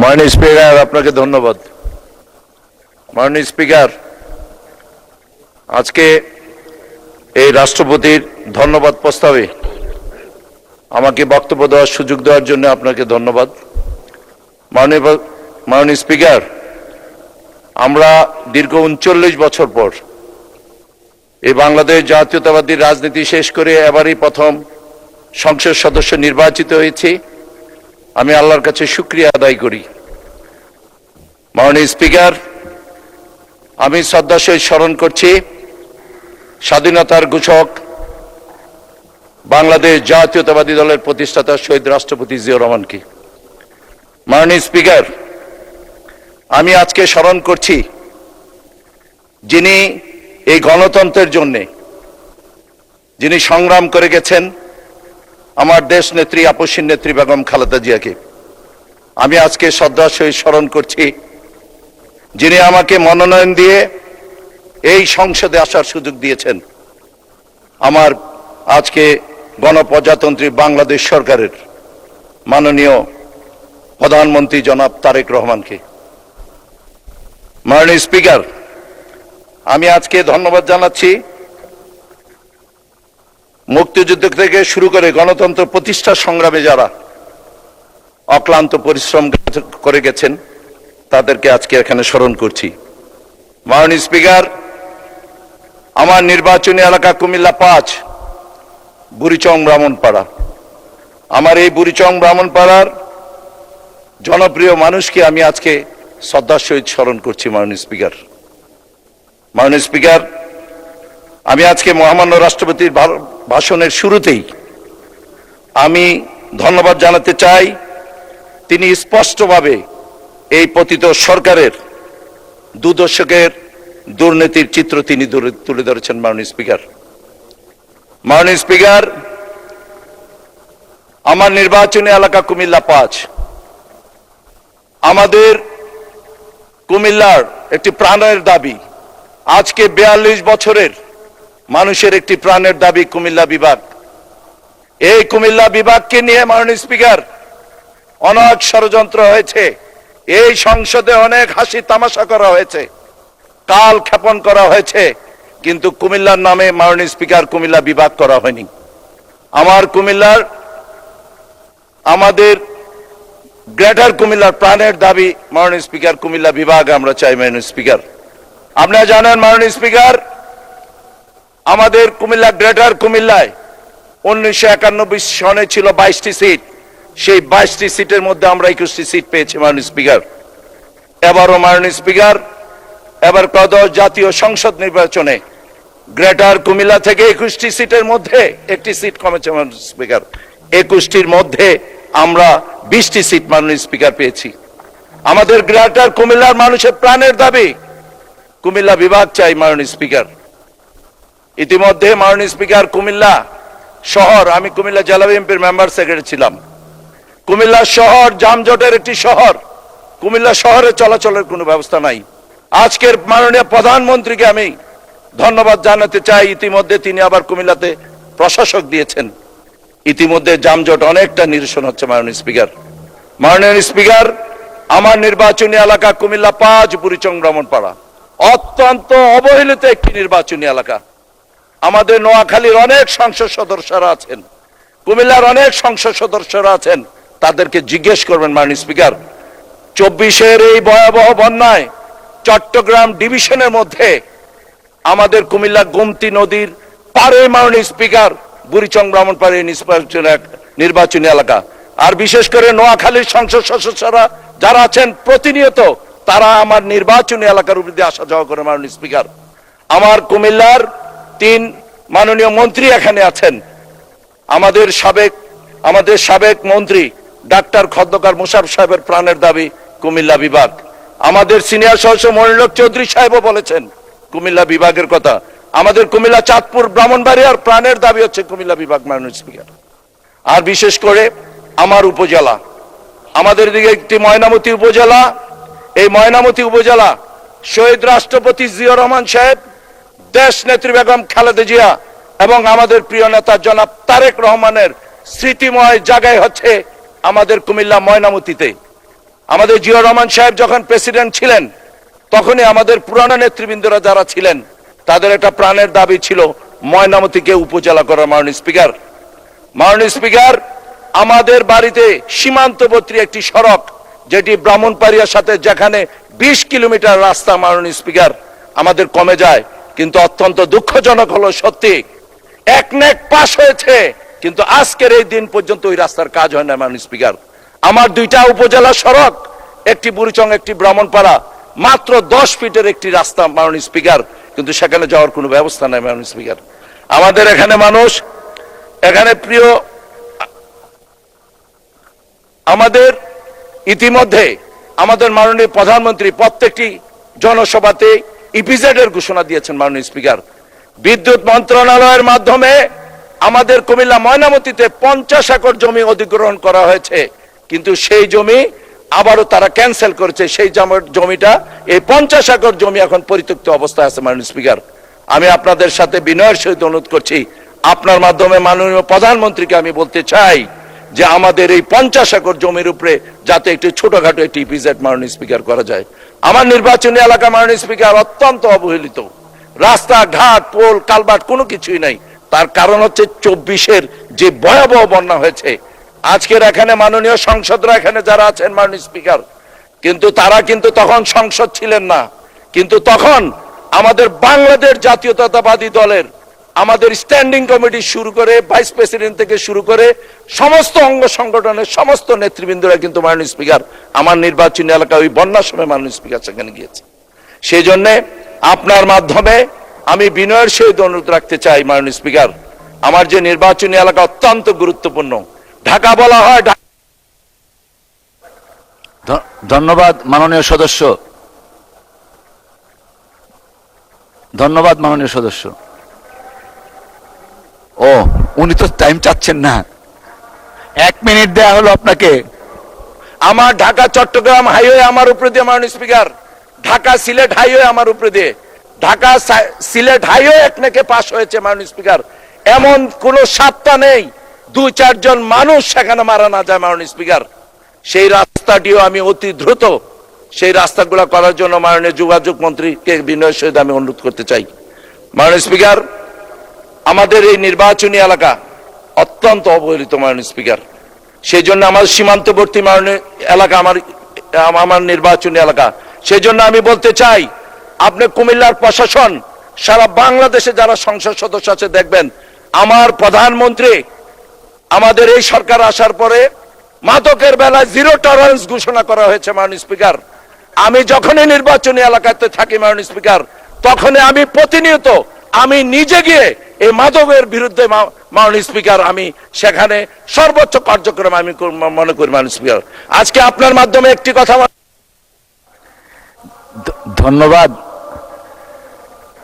মাননীয় স্পিকার, আপনাকে ধন্যবাদ। মাননীয় স্পিকার, আজকে এই রাষ্ট্রপতির ধন্যবাদ প্রস্তাবে আমাকে বক্তব্য দেওয়ার সুযোগ দেওয়ার জন্য আপনাকে ধন্যবাদ। মাননীয় স্পিকার, আমরা দীর্ঘ ৩৯ বছর পর এই বাংলাদেশ জাতীয়তাবাদী রাজনীতি শেষ করে এবারই প্রথম সংসদ সদস্য নির্বাচিত হয়েছি। আমি আল্লাহর কাছে শুকরিয়া আদায় করি। মাননীয় স্পিকার, আমি শ্রদ্ধার সহিত স্মরণ করছি স্বাধীনতার ঘোষক বাংলাদেশ জাতীয়তাবাদী দলের প্রতিষ্ঠাতা শহীদ রাষ্ট্রপতি জিয়াউর রহমানকে। মাননীয় স্পিকার, আমি আজকে স্মরণ করছি যিনি এই গণতন্ত্রের জন্য যিনি সংগ্রাম করে গেছেন, আমার দেশ নেত্রী আপসীন নেত্রী বেগম খালেদা জিয়াকে। আমি আজকে শ্রদ্ধার সহিত স্মরণ করছি যিনি আমাকে মনোনয়ন দিয়ে এই সংসদে আসার সুযোগ দিয়েছেন, আমার আজকে গণপ্রজাতন্ত্রী বাংলাদেশ সরকারের মাননীয় প্রধানমন্ত্রী জনাব তারেক রহমানকে। মাননীয় স্পিকার, আমি আজকে ধন্যবাদ জানাচ্ছি মুক্তিযুদ্ধ থেকে শুরু করে গণতন্ত্র প্রতিষ্ঠা সংগ্রামে যারা অক্লান্ত পরিশ্রম করে গেছেন তাদেরকে আজকে এখানে স্মরণ করছি। মাননীয় স্পিকার, আমার নির্বাচনী এলাকা কুমিল্লা ৫ বুড়িচং ব্রাহ্মণপাড়া। আমার এই বুড়িচং ব্রাহ্মণপাড়ার জনপ্রিয় মানুষকে আমি আজকে শ্রদ্ধার সহিত স্মরণ করছি। মাননীয় স্পিকার, মাননীয় স্পিকার, আমি আজকে মহামান্য রাষ্ট্রপতির ভাষণের শুরুতেই আমি ধন্যবাদ জানাতে চাই। তিনি স্পষ্টভাবে এই পতিত সরকারের ২ দশকের দুর্নীতির চিত্র তিনি তুলে ধরেছেন। মাননীয় স্পিকার, মাননীয় স্পিকার, আমার নির্বাচনী এলাকা কুমিল্লা ৫। আমাদের কুমিল্লার একটি প্রাণের দাবি, আজকে ৪২ বছরের মানুষের একটি প্রাণের দাবি কুমিল্লা বিভাগ। এই কুমিল্লা বিভাগকে নিয়ে মাননীয় স্পিকার অনেক ষড়যন্ত্র হয়েছে, এই সংসদে অনেক হাসি তামাশা করা হয়েছে, কাল ক্ষেপণ করা হয়েছে, কিন্তু কুমিল্লার নামে মাননীয় স্পিকার কুমিল্লা বিভাগ করা হয়নি। আমার কুমিল্লার, আমাদের গ্রেটার কুমিল্লার প্রাণের দাবি মাননীয় স্পিকার কুমিল্লা বিভাগ আমরা চাই। মাননীয় স্পিকার, আপনারা জানেন মাননীয় স্পিকার, আমাদের কুমিল্লা গ্রেটার কুমিল্লায় 1991 সনে ছিল 22টি সিট। সেই 22টি সিটের মধ্যে আমরা 21টি সিট পেয়েছি। মাননীয় স্পিকার, এবারও মাননীয় স্পিকার, এবার ত্রয়োদশ জাতীয় সংসদ নির্বাচনে গ্রেটার কুমিল্লা থেকে 21টি সিটের মধ্যে একটি সিট কমেছে। মাননীয় স্পিকার, 21টির মধ্যে আমরা 20টি সিট মাননীয় স্পিকার পেয়েছি। আমাদের গ্রেটার কুমিল্লার মানুষের প্রাণের দাবি কুমিল্লা বিভাগ চাই। মাননীয় স্পিকার, ইতিমধ্যে মাননীয় স্পিকার কুমিল্লা শহর, আমি কুমিল্লা জেলা বিএনপির মেম্বার সেক্রেটারি ছিলাম। কুমিল্লা শহর যানজটের একটি শহর, কুমিল্লা শহরে চলাচলের কোনো ব্যবস্থা নাই। আজকের মাননীয় প্রধানমন্ত্রীকে আমি ধন্যবাদ জানাতে চাই, ইতিমধ্যে তিনি আবার কুমিল্লাতে প্রশাসক দিয়েছেন, ইতিমধ্যে যানজট অনেকটা নিরসন হচ্ছে। মাননীয় স্পিকার, মাননীয় স্পিকার, আমার নির্বাচনী এলাকা কুমিল্লা ৫ বুড়িচং ব্রাহ্মণপাড়া অত্যন্ত অবহেলিত একটি নির্বাচনী এলাকা। আমাদের নোয়াখালীর অনেক সংসদ সদস্যরা আছেন, কুমিল্লার অনেক সংসদ সদস্যরা আছেন, তাদেরকে জিজ্ঞেস করবেন। মাননীয় স্পিকার, 24-এর এই ভয়াবহ বন্যায় চট্টগ্রাম ডিভিশনের মধ্যে আমাদের কুমিল্লা গোমতী নদীর পারে মাননীয় স্পিকার বুড়িচং ব্রাহ্মণপাড়া নির্বাচনী এলাকা, আর বিশেষ করে নোয়াখালীর সংসদ সদস্যরা যারা আছেন প্রতিনিয়ত তারা আমার নির্বাচনী এলাকার উপর দিয়ে আসা যাওয়া করে। মাননীয় স্পিকার, আমার কুমিল্লার 3 মাননীয় মন্ত্রী এখানে আছেন। আমাদের সাবেক মন্ত্রী ডাক্তার খন্দকার মোশাররফ সাহেবের প্রাণের দাবি কুমিল্লা বিভাগ। আমাদের সিনিয়র সদস্য মনিরুল চৌধুরী সাহেবও বলেছেন কুমিল্লা বিভাগের কথা। আমাদের কুমিল্লা চাঁদপুর ব্রাহ্মণবাড়িয়ার প্রাণের দাবি হচ্ছে কুমিল্লা বিভাগ। মাননীয় স্পিকার, আর বিশেষ করে আমার উপজেলা, আমাদের দিকে একটি ময়নামতি উপজেলা, এই ময়নামতি উপজেলা শহীদ রাষ্ট্রপতি জিয়াউর রহমান সাহেব, দেশ নেত্রী বেগম খালেদা জিয়া এবং আমাদের প্রিয় নেতা জনাব তারেক রহমানের স্মৃতিময় জায়গায় হচ্ছে আমাদের কুমিল্লা ময়নামতিতে। আমাদের জিয়া রহমান সাহেব যখন প্রেসিডেন্ট ছিলেন তখনই আমাদের পুরানো নেতৃবৃন্দরা যারা ছিলেন তাদের একটা প্রাণের দাবি ছিল ময়নামতীকে উপজেলা করার। মাননীয় স্পিকার, আমাদের বাড়িতে সীমান্তবর্তী একটি সড়ক যেটি ব্রাহ্মণবাড়িয়ার সাথে যেখানে 20 কিলোমিটার রাস্তা মাননীয় স্পিকার আমাদের কমে যায়, কিন্তু অত্যন্ত দুঃখজনক হলো সত্যি একনেক পাস হয়েছে কিন্তু আজকের এই দিন পর্যন্ত ওই রাস্তার কাজ হয় না মাননীয় স্পিকার। আমার 2টা উপজেলা সড়ক, একটি বুড়িচং একটি ব্রাহ্মণপাড়া, মাত্র 10 ফিটের একটি রাস্তা মাননীয় স্পিকার, কিন্তু সেখানে যাওয়ার কোনো ব্যবস্থা নাই মাননীয় স্পিকার। আমাদের এখানে মানুষ, এখানে প্রিয়, আমাদের ইতিমধ্যে আমাদের মাননীয় প্রধানমন্ত্রী প্রত্যেকটি জনসভাতে ইপিজেড এর ঘোষণা দিয়েছেন মাননীয় স্পিকার। বিদ্যুৎ মন্ত্রণালয়ের মাধ্যমে আমাদের কুমিল্লা ময়নামতীতে 50 একর জমি অধিগ্রহণ করা হয়েছে, কিন্তু সেই জমি আবারও তারা ক্যান্সেল করেছে। সেই জমিটা, এই 50 একর জমি এখন পরিত্যক্ত অবস্থায় আছে মাননীয় স্পিকার। আমি আপনাদের সাথে বিনয়ের সহিত অনুরোধ করছি, আপনার মাধ্যমে মাননীয় প্রধানমন্ত্রীকে আমি বলতে চাই যে আমাদের এই 50 একর জমির উপরে যাতে একটি ছোটখাটো একটি ইপিজেড মাননীয় স্পিকার করা যায়। আমার নির্বাচনী এলাকা মাননীয় স্পিকার অত্যন্ত অবহেলিত, রাস্তাঘাট পোল কালভার্ট কোনো কিছুই নাই। তার কারণ হচ্ছে 24-এর যে ভয়াবহ বন্যা হয়েছে। আজকের এখানে মাননীয় সংসদরা এখানে যারা আছেন মাননীয় স্পিকার, কিন্তু তারা কিন্তু তখন সংসদ ছিলেন না, কিন্তু তখন আমাদের বাংলাদেশ জাতীয়তাবাদী দলের আমাদের স্ট্যান্ডিং কমিটি শুরু করে ভাইস প্রেসিডেন্ট থেকে শুরু করে সমস্ত অঙ্গ সংগঠনের সমস্ত নেতৃবৃন্দরা কিন্তু মাননীয় স্পিকার আমার নির্বাচনী এলাকা ওই বন্যার সময় মাননীয় স্পিকার সেখানে গিয়েছে। সেই জন্য আপনার মাধ্যমে আমি বিনয়ের সহিত অনুরোধ রাখতে চাই মাননীয় স্পিকার, আমার যে নির্বাচনী এলাকা অত্যন্ত গুরুত্বপূর্ণ, ঢাকা বলা হয়। ধন্যবাদ মাননীয় সদস্য, ধন্যবাদ মাননীয় সদস্য। ও, উনি তো টাইম চাচ্ছেন না, 1 মিনিট দেয়া হলো আপনাকে। আমার ঢাকা চট্টগ্রাম হাইওয়ে আমার উপরে দিয়ে মাননীয় স্পিকার, ঢাকা সিলেট হাইওয়ে আমার উপরে দিয়ে, ঢাকা সিলেট হাইওয়ে একনেকে পাস হয়েছে মাননীয় স্পিকার। এমন কোন সাতটা নেই 2-4 জন মানুষ সেখানে মারা না যায় মাননীয় স্পিকার। সেই রাস্তাটিও আমি অতি দ্রুত সেই রাস্তাগুলো করার জন্য মাননীয় যোগাযোগ মন্ত্রীকে বিনয়ের সহিত আমি অনুরোধ করতে চাই। মাননীয় স্পিকার, আমাদের এই নির্বাচনী এলাকা অত্যন্ত অবহেলিত মাননীয় স্পিকার। সেই জন্য আমার সীমান্তবর্তী মাননীয় এলাকা আমার নির্বাচনী এলাকা। সেই জন্য আমি বলতে চাই, আপনি কুমিল্লার প্রশাসন সারা বাংলাদেশে যারা সংসদ সদস্য আছে দেখবেন, আমার প্রধানমন্ত্রী আমাদের এই সরকার আসার পরে মাদকের বেলায় 0 টলারেন্স ঘোষণা করা হয়েছে মাননীয় স্পিকার। আমি যখনই নির্বাচনী এলাকাতে থাকি মাননীয় স্পিকার, তখনই আমি প্রতিনিয়ত আমি নিজে গিয়ে এই মাদকের বিরুদ্ধে মাননীয় স্পিকার আমি সেখানে সর্বোচ্চ কার্যক্রম আমি মনে করি মাননীয় স্পিকার। আজকে আপনার মাধ্যমে একটি কথা। ধন্যবাদ